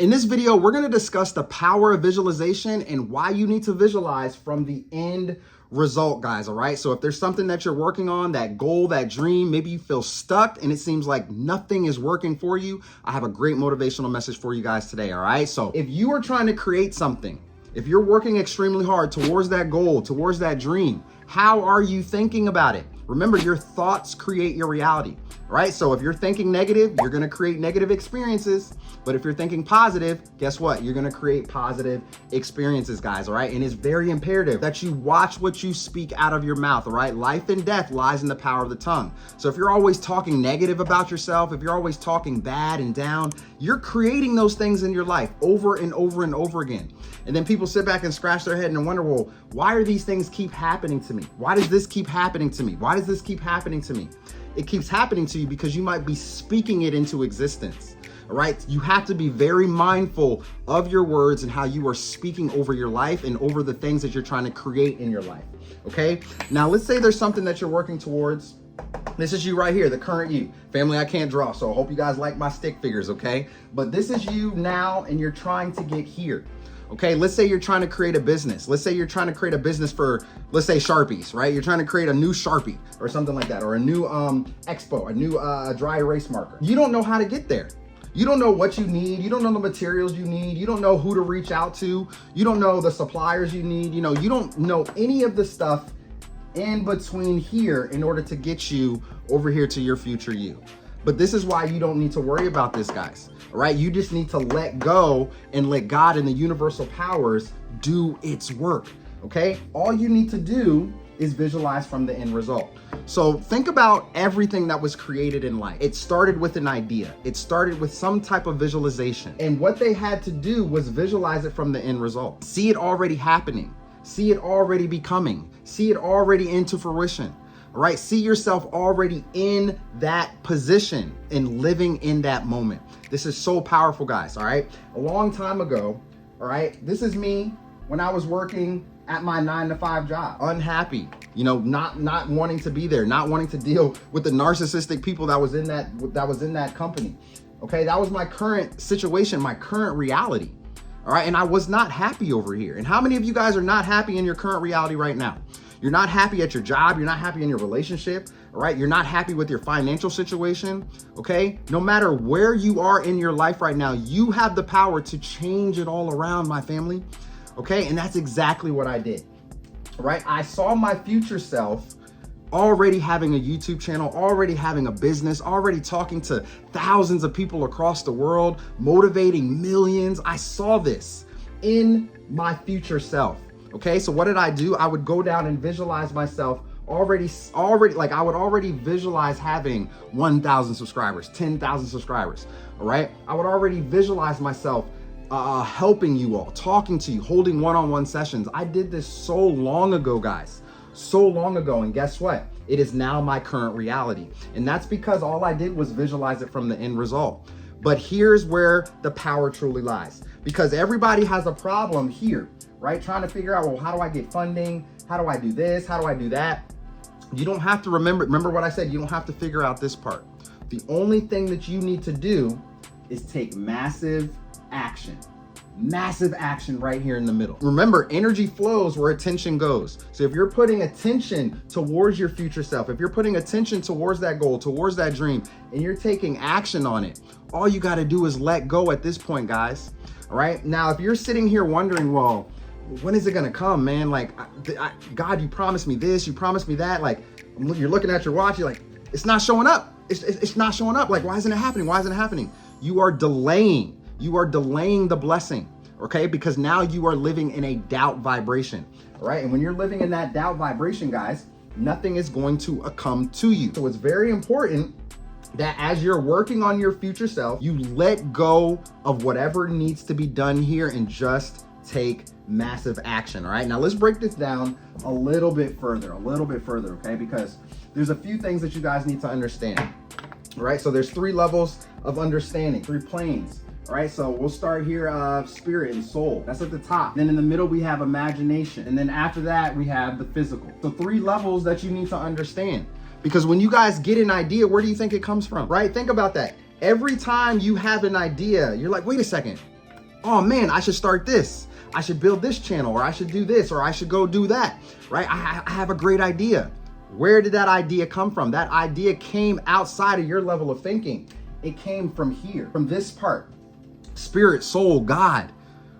In this video, we're going to discuss the power of visualization and why you need to visualize from the end result, guys. All right. So if there's something that you're working on, that goal, that dream, maybe you feel stuck and it seems like nothing is working for you, I have a great motivational message for you guys today. All right. So if you are trying to create something, if you're working extremely hard towards that goal, towards that dream, how are you thinking about it? Remember, your thoughts create your reality, right? So if you're thinking negative, you're going to create negative experiences. But if you're thinking positive, guess what? You're going to create positive experiences, guys. All right. And it's very imperative that you watch what you speak out of your mouth. All right. Life and death lies in the power of the tongue. So if you're always talking negative about yourself, if you're always talking bad and down, you're creating those things in your life over and over and over again. And then people sit back and scratch their head and wonder, well, why are these things keep happening to me? Why does this keep happening to me? Why does this keep happening to me? It keeps happening to you because you might be speaking it into existence. All right. You have to be very mindful of your words and how you are speaking over your life and over the things that you're trying to create in your life. Okay. Now, let's say there's something that you're working towards. This is you right here, the current you. Family, I can't draw, so I hope you guys like my stick figures, okay? But this is you now, and you're trying to get here. Okay, let's say you're trying to create a business. Let's say you're trying to create a business for, let's say, Sharpies, right? You're trying to create a new Sharpie or something like that, or a new Expo, a new dry erase marker. You don't know how to get there. You don't know what you need. You don't know the materials you need. You don't know who to reach out to. You don't know the suppliers you need. You know, you don't know any of the stuff in between here in order to get you over here to your future you. But this is why you don't need to worry about this, guys. All right. You just need to let go and let God and the universal powers do its work. Okay. All you need to do is visualize from the end result. So think about everything that was created in life. It started with an idea. It started with some type of visualization. And what they had to do was visualize it from the end result. See it already happening. See it already becoming. See it already into fruition. All right. See yourself already in that position and living in that moment. This is so powerful, guys. All right. A long time ago. All right. This is me when I was working at my 9-to-5 job, unhappy, you know, not wanting to be there, not wanting to deal with the narcissistic people that was in that company. Okay. That was my current situation, my current reality. All right. And I was not happy over here. And how many of you guys are not happy in your current reality right now? You're not happy at your job. You're not happy in your relationship. All right. You're not happy with your financial situation. Okay. No matter where you are in your life right now, you have the power to change it all around, my family. Okay. And that's exactly what I did. All right. I saw my future self already having a YouTube channel, already having a business, already talking to thousands of people across the world, motivating millions. I saw this in my future self. Okay, so what did I do? I would go down and visualize myself already, like I would already visualize having 1,000 subscribers, 10,000 subscribers. All right, I would already visualize myself helping you all, talking to you, holding one-on-one sessions. I did this so long ago, guys, so long ago. And guess what? It is now my current reality. And that's because all I did was visualize it from the end result. But here's where the power truly lies, because everybody has a problem here. Right? Trying to figure out, well, how do I get funding? How do I do this? How do I do that? You don't have to remember what I said. You don't have to figure out this part. The only thing that you need to do is take massive action right here in the middle. Remember, energy flows where attention goes. So if you're putting attention towards your future self, if you're putting attention towards that goal, towards that dream, and you're taking action on it, all you got to do is let go at this point, guys. All right. Now, if you're sitting here wondering, well, when is it going to come, man? Like, God, you promised me this, you promised me that. Like, you're looking at your watch, you're like, it's not showing up. It's not showing up. Like, why isn't it happening? Why isn't it happening? You are delaying the blessing. Okay. Because now you are living in a doubt vibration. All right. And when you're living in that doubt vibration, guys, nothing is going to come to you. So it's very important that as you're working on your future self, you let go of whatever needs to be done here and just take massive action. All right. Now let's break this down a little bit further. Okay. Because there's a few things that you guys need to understand. All right. So there's 3 levels of understanding, 3 planes. All right. So we'll start here, spirit and soul. That's at the top. Then in the middle, we have imagination. And then after that, we have the physical. So 3 levels that you need to understand, because when you guys get an idea, where do you think it comes from? Right. Think about that. Every time you have an idea, you're like, wait a second. oh man, I should start this. I should build this channel, or I should do this, or I should go do that, right? I have a great idea. Where did that idea come from? That idea came outside of your level of thinking. It came from here, from this part. Spirit, soul, God.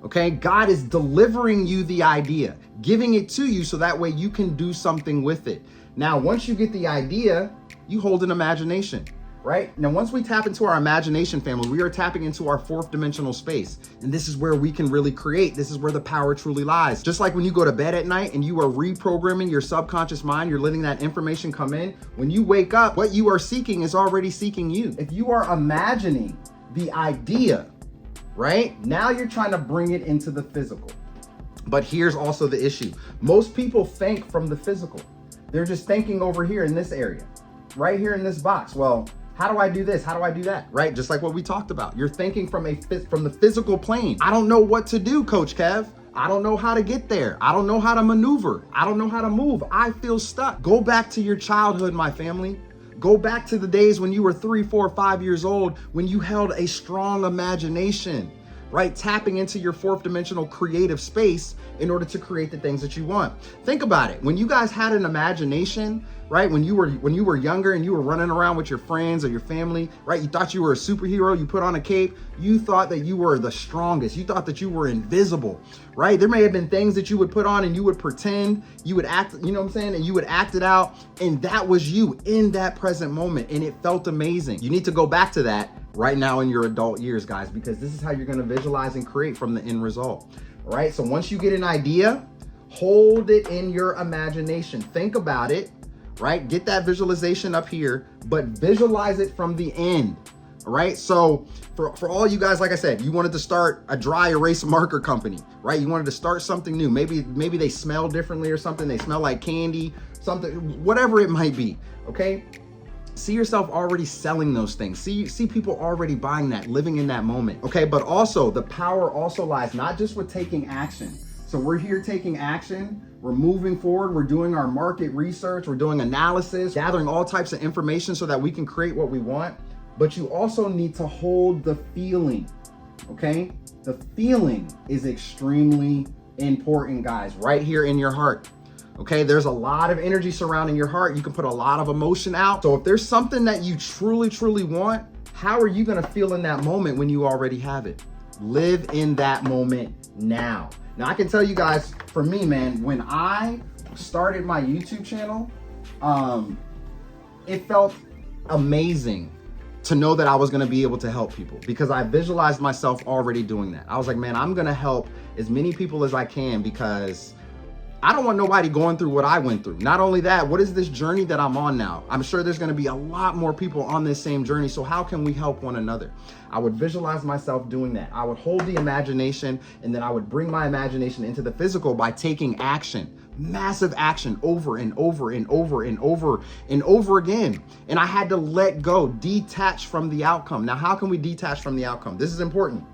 Okay, God is delivering you the idea, giving it to you so that way you can do something with it. Now, once you get the idea, you hold an imagination, right? Now, once we tap into our imagination, family, we are tapping into our fourth dimensional space. And this is where we can really create. This is where the power truly lies. Just like when you go to bed at night and you are reprogramming your subconscious mind, you're letting that information come in. When you wake up, what you are seeking is already seeking you. If you are imagining the idea, right? Now you're trying to bring it into the physical. But here's also the issue. Most people think from the physical. They're just thinking over here in this area, right here in this box. Well, how do I do this? How do I do that? Right? Just like what we talked about. You're thinking from the physical plane. I don't know what to do, Coach Kev. I don't know how to get there. I don't know how to maneuver. I don't know how to move. I feel stuck. Go back to your childhood, my family. Go back to the days when you were 3, 4, 5 years old, when you held a strong imagination, right? Tapping into your fourth dimensional creative space in order to create the things that you want. Think about it. When you guys had an imagination, right? When you were younger and you were running around with your friends or your family, right? You thought you were a superhero, you put on a cape, you thought that you were the strongest. You thought that you were invisible, right? There may have been things that you would put on and you would pretend, you would act, you know what I'm saying? And you would act it out. And that was you in that present moment. And it felt amazing. You need to go back to that right now in your adult years, guys, because this is how you're going to visualize and create from the end result. All right. So once you get an idea, hold it in your imagination. Think about it, right? Get that visualization up here, but visualize it from the end. All right. So for all you guys, like I said, you wanted to start a dry erase marker company, right? You wanted to start something new. Maybe they smell differently or something. They smell like candy, something, whatever it might be. Okay. See yourself already selling those things. See people already buying that, living in that moment. Okay, but also the power also lies not just with taking action. So we're here taking action. We're moving forward. We're doing our market research. We're doing analysis, gathering all types of information so that we can create what we want. But you also need to hold the feeling. Okay, the feeling is extremely important, guys, right here in your heart. Okay, there's a lot of energy surrounding your heart. You can put a lot of emotion out. So if there's something that you truly, truly want, how are you gonna feel in that moment when you already have it? Live in that moment now. Now I can tell you guys, for me, man, when I started my YouTube channel, it felt amazing to know that I was gonna be able to help people because I visualized myself already doing that. I was like, man, I'm gonna help as many people as I can because I don't want nobody going through what I went through. Not only that, what is this journey that I'm on now? I'm sure there's going to be a lot more people on this same journey. So how can we help one another? I would visualize myself doing that. I would hold the imagination and then I would bring my imagination into the physical by taking action, massive action over and over and over and over and over again. And I had to let go, detach from the outcome. Now, how can we detach from the outcome? This is important.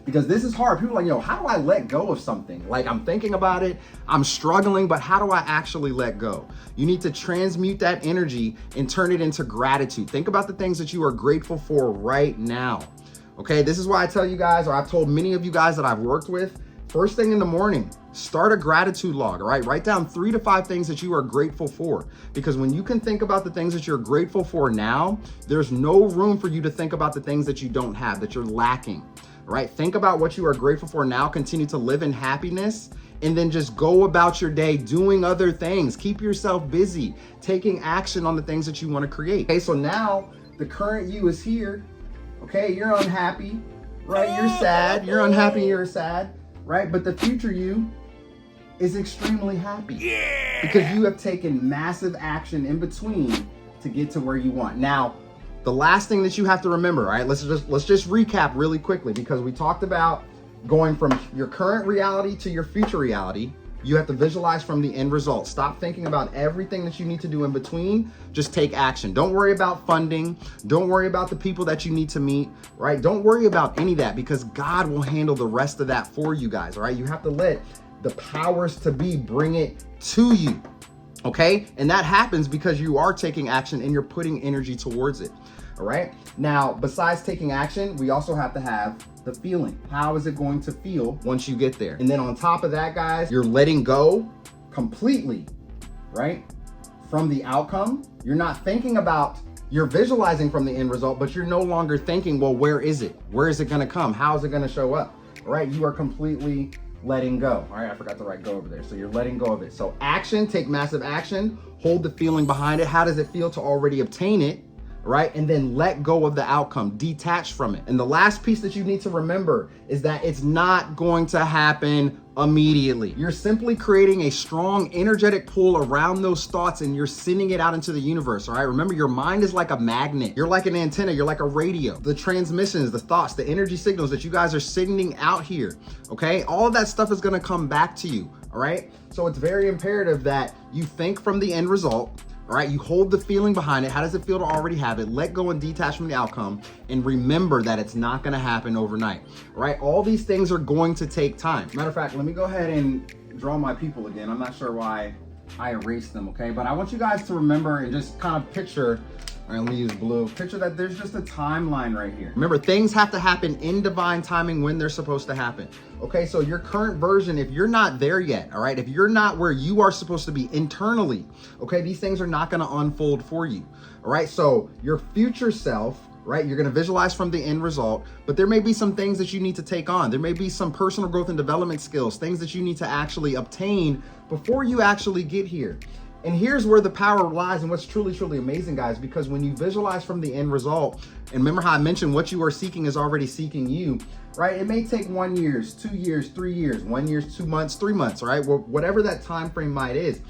Because this is hard. People are like, yo, how do I let go of something? Like I'm thinking about it, I'm struggling, but how do I actually let go? You need to transmute that energy and turn it into gratitude. Think about the things that you are grateful for right now. Okay, this is why I tell you guys, or I've told many of you guys that I've worked with, first thing in the morning, start a gratitude log, all right? Write down 3 to 5 things that you are grateful for. Because when you can think about the things that you're grateful for now, there's no room for you to think about the things that you don't have, that you're lacking. Right? Think about what you are grateful for now, continue to live in happiness, and then just go about your day doing other things. Keep yourself busy, taking action on the things that you want to create. Okay, so now the current you is here. Okay, you're unhappy, right? You're sad, you're unhappy, you're sad, right? But the future you is extremely happy because you have taken massive action in between to get to where you want. Now, the last thing that you have to remember, right? Let's just recap really quickly because we talked about going from your current reality to your future reality. You have to visualize from the end result. Stop thinking about everything that you need to do in between. Just take action. Don't worry about funding. Don't worry about the people that you need to meet, right? Don't worry about any of that because God will handle the rest of that for you guys, all right? You have to let the powers to be bring it to you, okay? And that happens because you are taking action and you're putting energy towards it. All right. Now, besides taking action, we also have to have the feeling. How is it going to feel once you get there? And then on top of that, guys, you're letting go completely, right? From the outcome. You're not thinking about, you're visualizing from the end result, but you're no longer thinking, well, where is it? Where is it gonna come? How is it gonna show up? All right, you are completely letting go. All right, I forgot to write go over there. So you're letting go of it. So action, take massive action, hold the feeling behind it. How does it feel to already obtain it? Right? And then let go of the outcome, detach from it. And the last piece that you need to remember is that it's not going to happen immediately. You're simply creating a strong energetic pull around those thoughts and you're sending it out into the universe. All right. Remember, your mind is like a magnet. You're like an antenna. You're like a radio. The transmissions, the thoughts, the energy signals that you guys are sending out here. Okay. All of that stuff is going to come back to you. All right. So it's very imperative that you think from the end result. All right, you hold the feeling behind it. How does it feel to already have it? Let go and detach from the outcome and remember that it's not gonna happen overnight. All right, all these things are going to take time. Matter of fact, let me go ahead and draw my people again. I'm not sure why I erased them, okay? But I want you guys to remember and just kind of picture, all right, let me use blue. Picture that there's just a timeline right here. Remember, things have to happen in divine timing when they're supposed to happen. Okay, so your current version, if you're not there yet, all right, if you're not where you are supposed to be internally, okay, these things are not gonna unfold for you. All right, so your future self, right, you're gonna visualize from the end result, but there may be some things that you need to take on. There may be some personal growth and development skills, things that you need to actually obtain before you actually get here. And here's where the power lies and what's truly, truly amazing, guys, because when you visualize from the end result, and remember how I mentioned what you are seeking is already seeking you, right? It may take 1 year, 2 years, 3 years, 1 year, 2 months, 3 months, right? Whatever that time frame might is,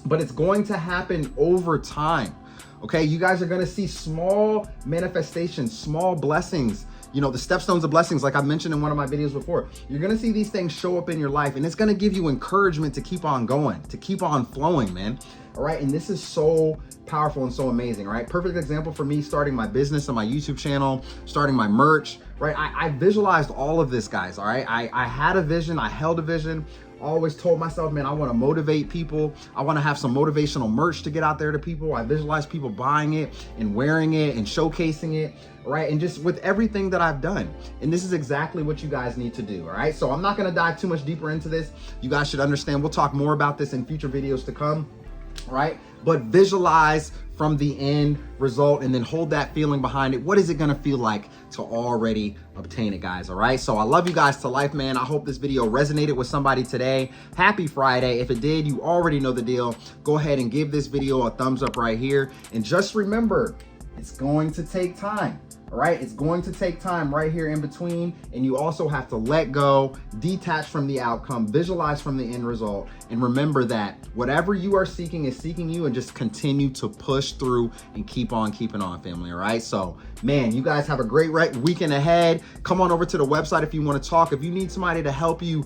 but it's going to happen over time. Okay, you guys are gonna see small manifestations, small blessings, you know, the stepstones of blessings, like I mentioned in one of my videos before. You're gonna see these things show up in your life and it's gonna give you encouragement to keep on going, to keep on flowing, man. All right, and this is so powerful and so amazing, right? Perfect example for me starting my business on my YouTube channel, starting my merch, right? I visualized all of this, guys, all right? I had a vision, I held a vision. Always told myself, man, I want to motivate people. I want to have some motivational merch to get out there to people. I visualize people buying it and wearing it and showcasing it, right? And just with everything that I've done. And this is exactly what you guys need to do, all right? So I'm not going to dive too much deeper into this. You guys should understand. We'll talk more about this in future videos to come, right? But visualize from the end result and then hold that feeling behind it. What is it gonna feel like to already obtain it, guys, all right? So I love you guys to life, man. I hope this video resonated with somebody today. Happy Friday. If it did, you already know the deal. Go ahead and give this video a thumbs up right here. And just remember, it's going to take time. All right, it's going to take time right here in between, and you also have to let go, detach from the outcome, visualize from the end result, and remember that whatever you are seeking is seeking you, and just continue to push through and keep on keeping on, family. All right, so man, you guys have a great weekend ahead. Come on over to the website if you want to talk. If you need somebody to help you,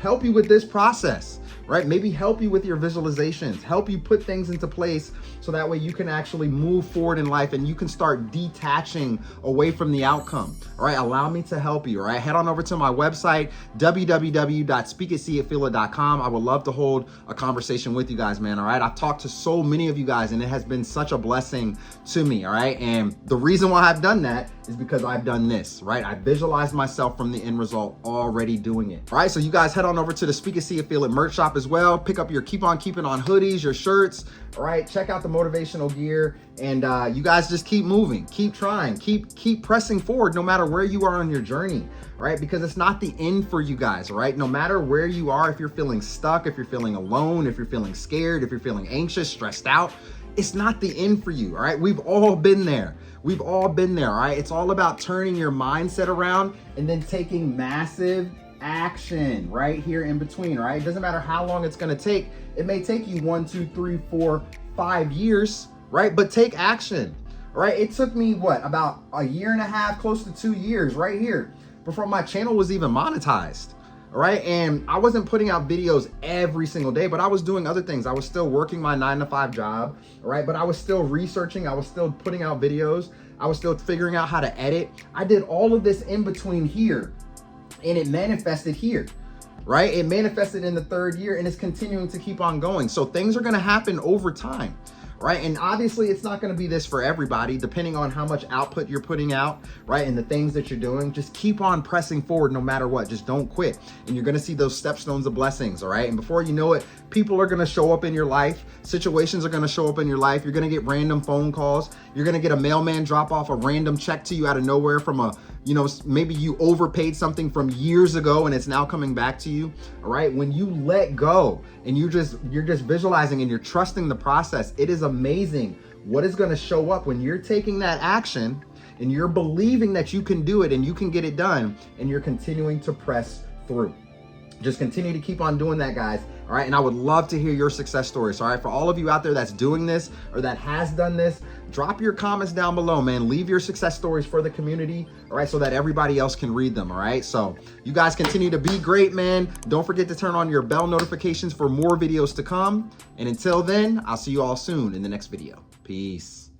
help you with this process, right? Maybe help you with your visualizations, help you put things into place so that way you can actually move forward in life and you can start detaching away from the outcome. All right, allow me to help you. All right, head on over to my website, www.speakitseeitfeelit.com. I would love to hold a conversation with you guys, man. All right, I've talked to so many of you guys and it has been such a blessing to me. All right, and the reason why I've done that is because I've done this, right? I visualized myself from the end result already doing it. All right, so you guys head on over to the Speak It, See It, Feel It merch shop as well. Pick up your Keep On Keeping On hoodies, your shirts, all right? Check out the motivational gear, and you guys just keep moving, keep trying, keep pressing forward no matter where you are on your journey, right? Because it's not the end for you guys, right? No matter where you are, if you're feeling stuck, if you're feeling alone, if you're feeling scared, if you're feeling anxious, stressed out, it's not the end for you, all right? We've all been there. We've all been there, all right? It's all about turning your mindset around and then taking massive action right here in between, right? It doesn't matter how long it's gonna take. It may take you 1, 2, 3, 4, 5 years, right? But take action, right? It took me, about a year and a half, close to 2 years right here before my channel was even monetized. All right, and I wasn't putting out videos every single day, but I was doing other things. I was still working my 9-to-5 job, all right? But I was still researching, I was still putting out videos, I was still figuring out how to edit. I did all of this in between here, and it manifested here, right? It manifested in the 3rd year, and it's continuing to keep on going. So things are gonna happen over time, right? And obviously it's not going to be this for everybody, depending on how much output you're putting out, right? And the things that you're doing. Just keep on pressing forward no matter what. Just don't quit. And you're going to see those stepstones of blessings, all right? And before you know it, people are going to show up in your life. Situations are going to show up in your life. You're going to get random phone calls. You're going to get a mailman drop off a random check to you out of nowhere from a, you know, maybe you overpaid something from years ago and it's now coming back to you. All right. When you let go and you're just visualizing and you're trusting the process, it is amazing what is going to show up when you're taking that action and you're believing that you can do it and you can get it done and you're continuing to press through. Just continue to keep on doing that, guys. All right. And I would love to hear your success stories. All right. For all of you out there that's doing this or that has done this, drop your comments down below, man. Leave your success stories for the community. All right. So that everybody else can read them. All right. So you guys continue to be great, man. Don't forget to turn on your bell notifications for more videos to come. And until then, I'll see you all soon in the next video. Peace.